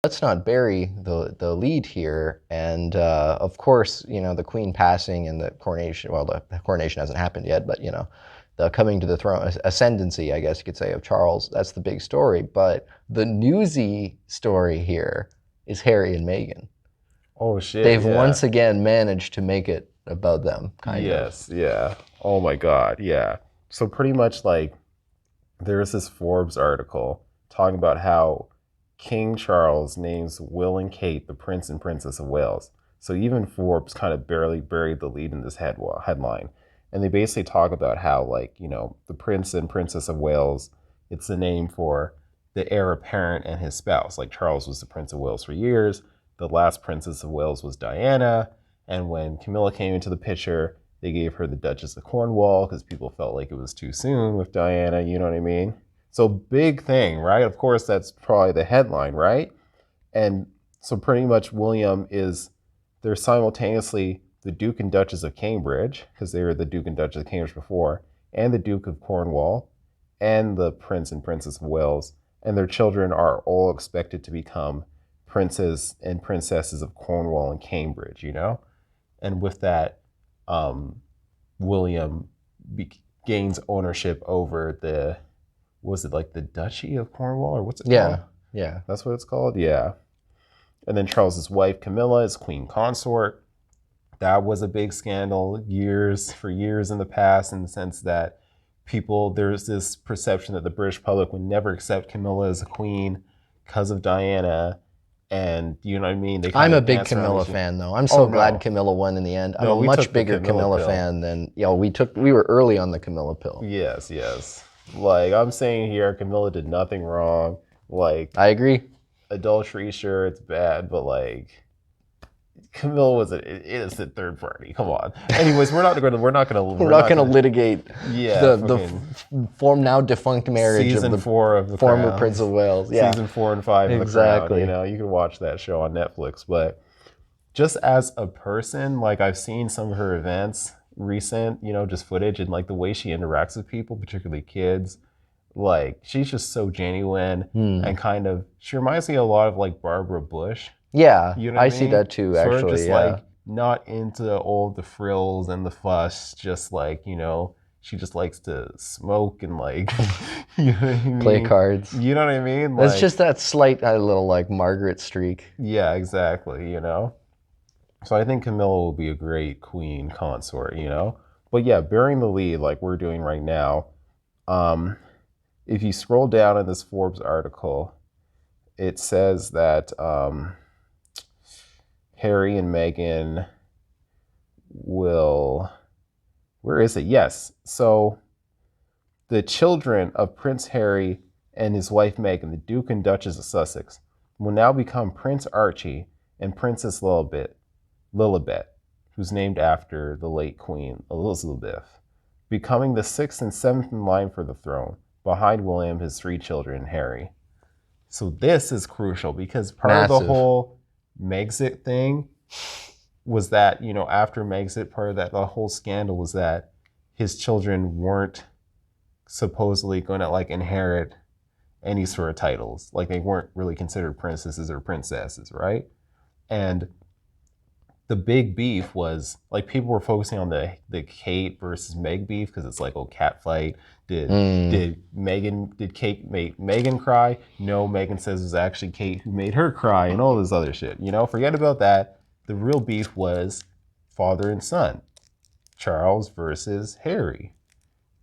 let's not bury the lead here. And of course, you know, the Queen passing and the coronation. Well, the coronation hasn't happened yet, but you know, the coming to the throne, ascendancy, I guess you could say, of Charles. That's the big story. But the newsy story here is Harry and Meghan. Oh shit, They've yeah. once again managed to make it about them, kind of. Yes, yeah. Oh my God, yeah. So pretty much like there's this Forbes article talking about how King Charles names Will and Kate the Prince and Princess of Wales. So even Forbes kind of barely buried the lead in this headline. And they basically talk about how, like, you know, the Prince and Princess of Wales, it's the name for the heir apparent and his spouse. Like, Charles was the Prince of Wales for years. The last Princess of Wales was Diana. And when Camilla came into the picture, they gave her the Duchess of Cornwall because people felt like it was too soon with Diana, you know what I mean? So big thing, right? Of course, that's probably the headline, right? And so pretty much they're simultaneously the Duke and Duchess of Cambridge, because they were the Duke and Duchess of Cambridge before, and the Duke of Cornwall, and the Prince and Princess of Wales. And their children are all expected to become princes and princesses of Cornwall and Cambridge, you know? And with that, William gains ownership over was it like the Duchy of Cornwall, or what's it called? Yeah. That's what it's called? Yeah. And then Charles's wife, Camilla, is queen consort. That was a big scandal for years in the past, in the sense that there's this perception that the British public would never accept Camilla as a queen because of Diana. And you know what I mean? I'm a big Camilla fan, though. I'm so glad no. Camilla won in the end. I'm No, a we much took the bigger Camilla pill. fan than, you know, we were early on the Camilla pill. Yes. Like, I'm saying here, Camilla did nothing wrong. Like, I agree. Adultery, sure, it's bad, but like, Camilla was an innocent third party. Come on. Anyways, we're not gonna litigate the now defunct marriage season of the 4 of the former Crown. Prince of Wales. Yeah. Season 4 and 5 of the Crown. You know, you can watch that show on Netflix. But just as a person, like, I've seen some of her events recent, you know, just footage, and like the way she interacts with people, particularly kids. Like, she's just so genuine and kind of, she reminds me a lot of like Barbara Bush. Yeah, you know I see that too, sort actually. Of just like not into all the frills and the fuss, just like, you know, she just likes to smoke and like, you know what I mean? Play cards. You know what I mean? It's just that slight little like Margaret streak. Yeah, exactly, you know? So I think Camilla will be a great queen consort, you know? But yeah, bearing the lead like we're doing right now, if you scroll down in this Forbes article, it says that Harry and Meghan will, where is it? Yes. So the children of Prince Harry and his wife Meghan, the Duke and Duchess of Sussex, will now become Prince Archie and Princess Lilibet, who's named after the late Queen Elizabeth, becoming the 6th and 7th in line for the throne, behind William, his 3 children, and Harry. So this is crucial because part of the whole Megxit thing was that, you know, after Megxit, part of that, the whole scandal was that his children weren't supposedly going to like inherit any sort of titles. Like, they weren't really considered princesses or princesses, right? And the big beef was, like, people were focusing on the Kate versus Meg beef because it's like, oh, cat fight. Did Kate make Meghan cry? No, Meghan says it was actually Kate who made her cry, and all this other shit. You know, forget about that. The real beef was father and son, Charles versus Harry.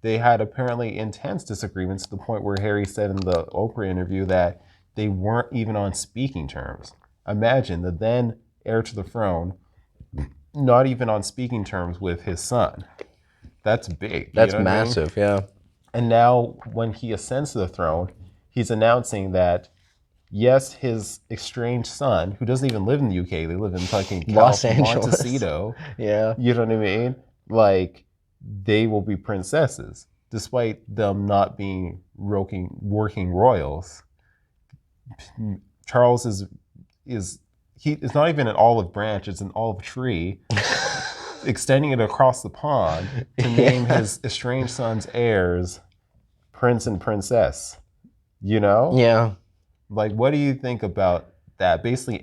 They had apparently intense disagreements to the point where Harry said in the Oprah interview that they weren't even on speaking terms. Imagine the then heir to the throne not even on speaking terms with his son. That's big. That's massive, yeah. And now when he ascends to the throne, he's announcing that, yes, his estranged son, who doesn't even live in the UK, they live in fucking Los Angeles. Montecito. Yeah. You know what I mean? Like, they will be princesses, despite them not being working royals. Charles is it's not even an olive branch, it's an olive tree, extending it across the pond to name his estranged son's heirs Prince and Princess. You know? Yeah. Like, what do you think about that basically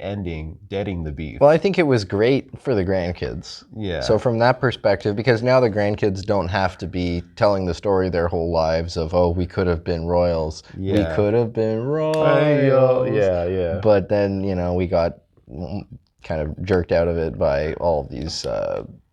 deading the beef. Well, I think it was great for the grandkids. Yeah. So from that perspective, because now the grandkids don't have to be telling the story their whole lives of, oh, we could have been royals. We Yeah. could have been Hey, yo. royals. Yeah. But then, we got kind of jerked out of it by all of these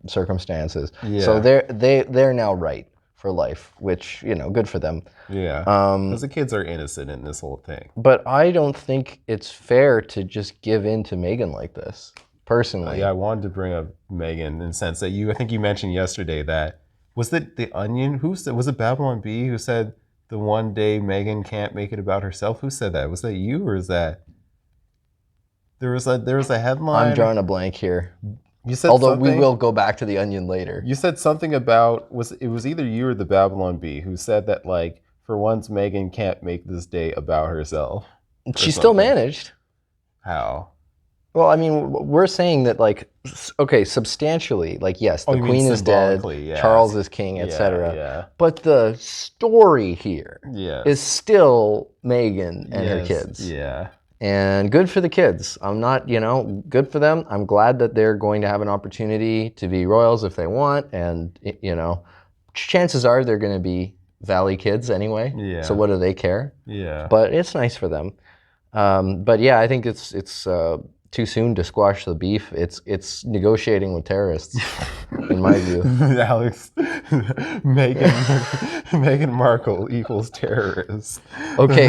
circumstances. Yeah. So they're now right for life, which, good for them. Yeah. Because the kids are innocent in this whole thing. But I don't think it's fair to just give in to Meghan like this, personally. Yeah, I wanted to bring up Meghan in the sense that I think you mentioned yesterday that, was it The Onion? Was it Babylon Bee who said the one day Meghan can't make it about herself? Who said that? Was that you, or is that, there was a headline? I'm drawing a blank here. You said Although something, we will go back to The Onion later. You said something about, it was either you or the Babylon Bee who said that, like, for once Meghan can't make this day about herself. She still managed. How? Well, I mean, we're saying that, like, okay, substantially, like, yes, the Queen is dead, yes. Charles is king, etc. Yeah. But the story here is still Meghan and her kids. Yeah. And good for the kids. I'm not, good for them. I'm glad that they're going to have an opportunity to be royals if they want. And, chances are they're going to be Valley kids anyway. Yeah. So what do they care? Yeah. But it's nice for them. But yeah, I think it's too soon to squash the beef. It's negotiating with terrorists, in my view. Alex, Meghan Markle equals terrorist. Okay,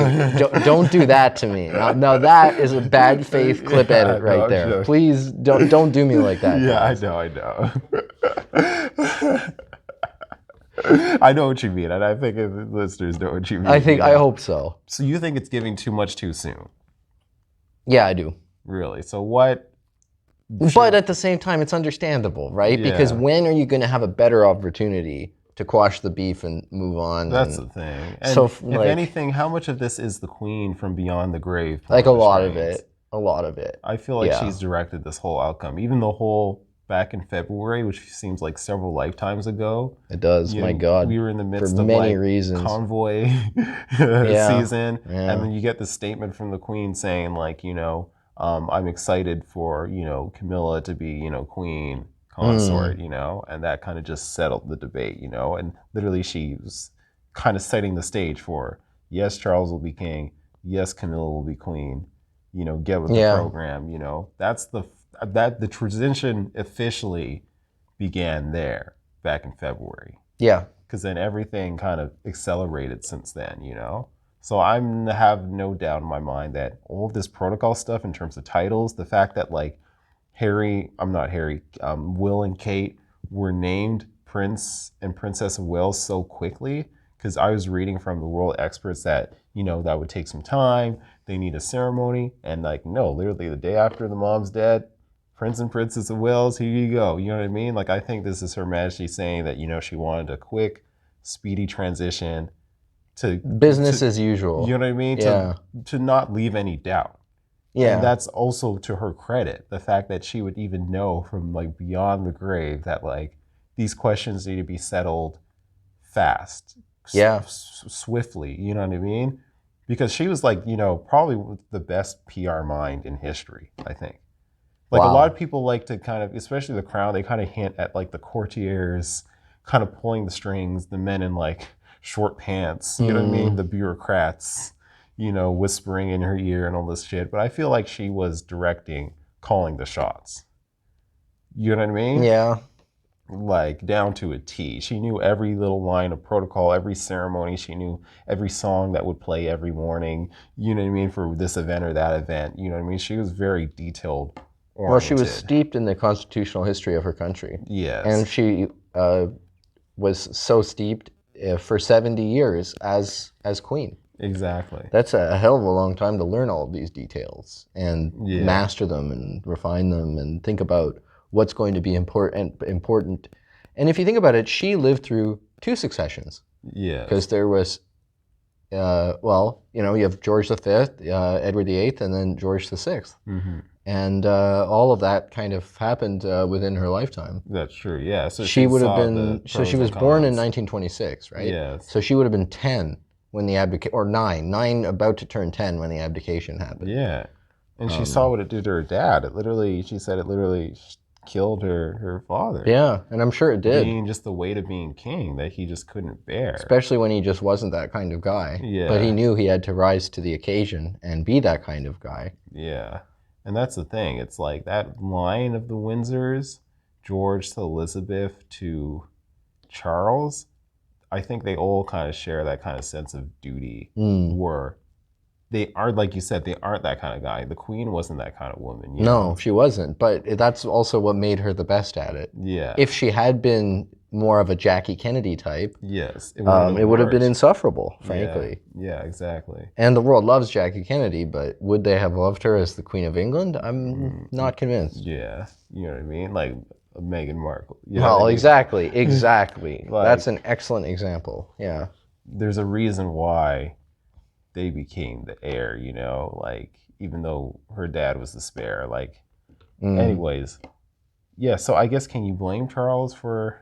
don't do that to me. Now that is a bad faith clip edit right there. Sure. Please don't do me like that. Yeah, guys. I know. I know what you mean, and I think the listeners know what you mean. I hope so. So you think it's giving too much too soon? Yeah, I do. Really? So what? But at the same time, it's understandable, right? Yeah. Because when are you going to have a better opportunity to quash the beef and move on? That's the thing. And so, if anything, how much of this is the Queen from beyond the grave? Like a lot of it. A lot of it. I feel like she's directed this whole outcome. Even the whole back in February, which seems like several lifetimes ago. It does. My God. We were in the midst for of many reasons. convoy season, Yeah. and then you get the statement from the Queen saying, like, I'm excited for Camilla to be Queen consort, and that kind of just settled the debate, and literally she was kind of setting the stage for, yes, Charles will be king, yes, Camilla will be queen, get with the program, that's the transition officially began there back in February. Yeah. Because then everything kind of accelerated since then, So I have no doubt in my mind that all of this protocol stuff in terms of titles, the fact that like Will and Kate were named Prince and Princess of Wales so quickly, because I was reading from the royal experts that, that would take some time, they need a ceremony, and like, no, literally the day after the mom's dead, Prince and Princess of Wales, here you go. You know what I mean? Like, I think this is Her Majesty saying that, she wanted a quick, speedy transition to business as usual. You know what I mean? Yeah. To not leave any doubt. Yeah. And that's also to her credit, the fact that she would even know from like beyond the grave that like these questions need to be settled fast. Yeah. Swiftly. You know what I mean? Because she was like, probably the best PR mind in history, I think. Like a lot of people like to kind of, especially the Crown, they kind of hint at like the courtiers kind of pulling the strings, the men in like short pants, you know what I mean? The bureaucrats, whispering in her ear and all this shit. But I feel like she was calling the shots. You know what I mean? Yeah. Like down to a T. She knew every little line of protocol, every ceremony. She knew every song that would play every morning, you know what I mean, for this event or that event. You know what I mean? She was very detailed oriented. Well, she was steeped in the constitutional history of her country. Yes. And she was so steeped for 70 years as queen. Exactly. That's a hell of a long time to learn all of these details and master them and refine them and think about what's going to be important. And if you think about it, she lived through 2 successions. Yeah. Because there was, you have George V, Edward VIII, and then George VI. Mm-hmm. And all of that kind of happened within her lifetime. That's true, yeah. So she would have been, so she was born in 1926, right? Yes. So she would have been 10 when the abdication, or 9 about to turn 10 when the abdication happened. Yeah. And she saw what it did to her dad. She said it literally killed her father. Yeah, and I'm sure it did. Being just the weight of being king that he just couldn't bear. Especially when he just wasn't that kind of guy. Yeah. But he knew he had to rise to the occasion and be that kind of guy. Yeah. And that's the thing. It's like that line of the Windsors, George to Elizabeth to Charles, I think they all kind of share that kind of sense of duty where they are, like you said, they aren't that kind of guy. The Queen wasn't that kind of woman. You know? She wasn't. But that's also what made her the best at it. Yeah. If she had been more of a Jackie Kennedy type, yes, it would have been insufferable, frankly. Yeah, exactly. And the world loves Jackie Kennedy, but would they have loved her as the Queen of England? I'm not convinced. Yeah, you know what I mean? Like Meghan Markle. You know what I mean? exactly. Like, that's an excellent example. Yeah. There's a reason why they became the heir, you know, like even though her dad was the spare, like anyways. Yeah, so I guess can you blame Charles for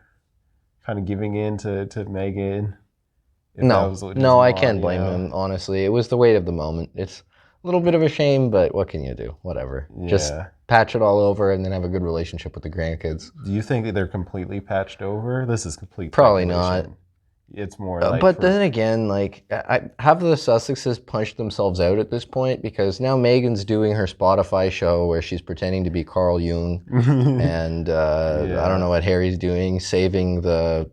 kind of giving in to Meghan? No, I can't blame him, honestly. It was the weight of the moment. It's a little bit of a shame, but what can you do? Whatever. Yeah. Just patch it all over and then have a good relationship with the grandkids. Do you think that they're completely patched over? This is complete Probably not. It's more like... But then again, like, have the Sussexes punched themselves out at this point? Because now Meghan's doing her Spotify show where she's pretending to be Carl Jung. And I don't know what Harry's doing, saving the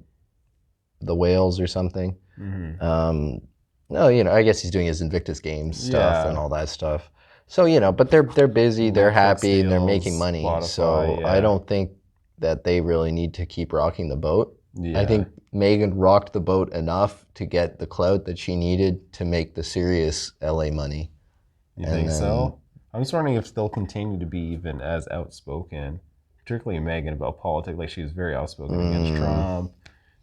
whales or something. No, you know, I guess he's doing his Invictus Games stuff and all that stuff. So, you know, but they're busy, they're happy, and they're making money. Spotify, so I don't think that they really need to keep rocking the boat. I think Meghan rocked the boat enough to get the clout that she needed to make the serious LA money. You think so? I'm just wondering if they'll continue to be even as outspoken, particularly Meghan, about politics. Like, she was very outspoken against Trump.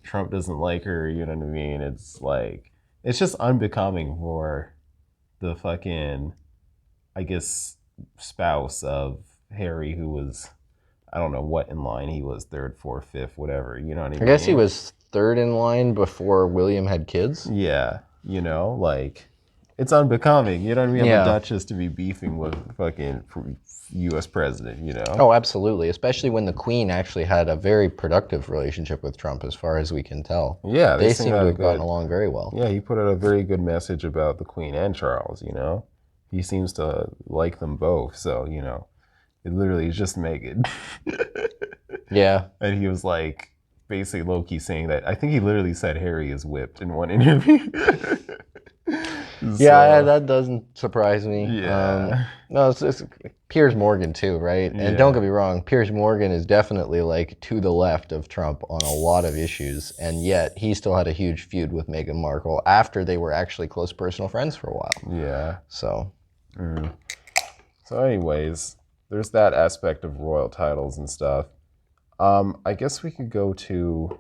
Trump doesn't like her, you know what I mean? It's like, it's just unbecoming for the fucking, I guess, spouse of Harry, who was, I don't know what in line he was, third, fourth, fifth, whatever, you know what I mean? I guess he was third in line before William had kids. Yeah, you know, like, it's unbecoming, you know what I mean? Yeah. The Duchess to be beefing with fucking U.S. president, you know? Oh, absolutely, especially when the Queen actually had a very productive relationship with Trump, as far as we can tell. Yeah, they seem to have gotten along very well. Yeah, he put out a very good message about the Queen and Charles, you know? He seems to like them both, so, you know, it literally is just Meghan. Yeah. And he was like, basically low-key saying that, I think he literally said Harry is whipped in one interview. Yeah, that doesn't surprise me. Yeah. No, it's Piers Morgan too, right? And don't get me wrong, Piers Morgan is definitely like to the left of Trump on a lot of issues, and yet he still had a huge feud with Meghan Markle after they were actually close personal friends for a while. Yeah. So. So anyways, there's that aspect of royal titles and stuff. I guess we could go to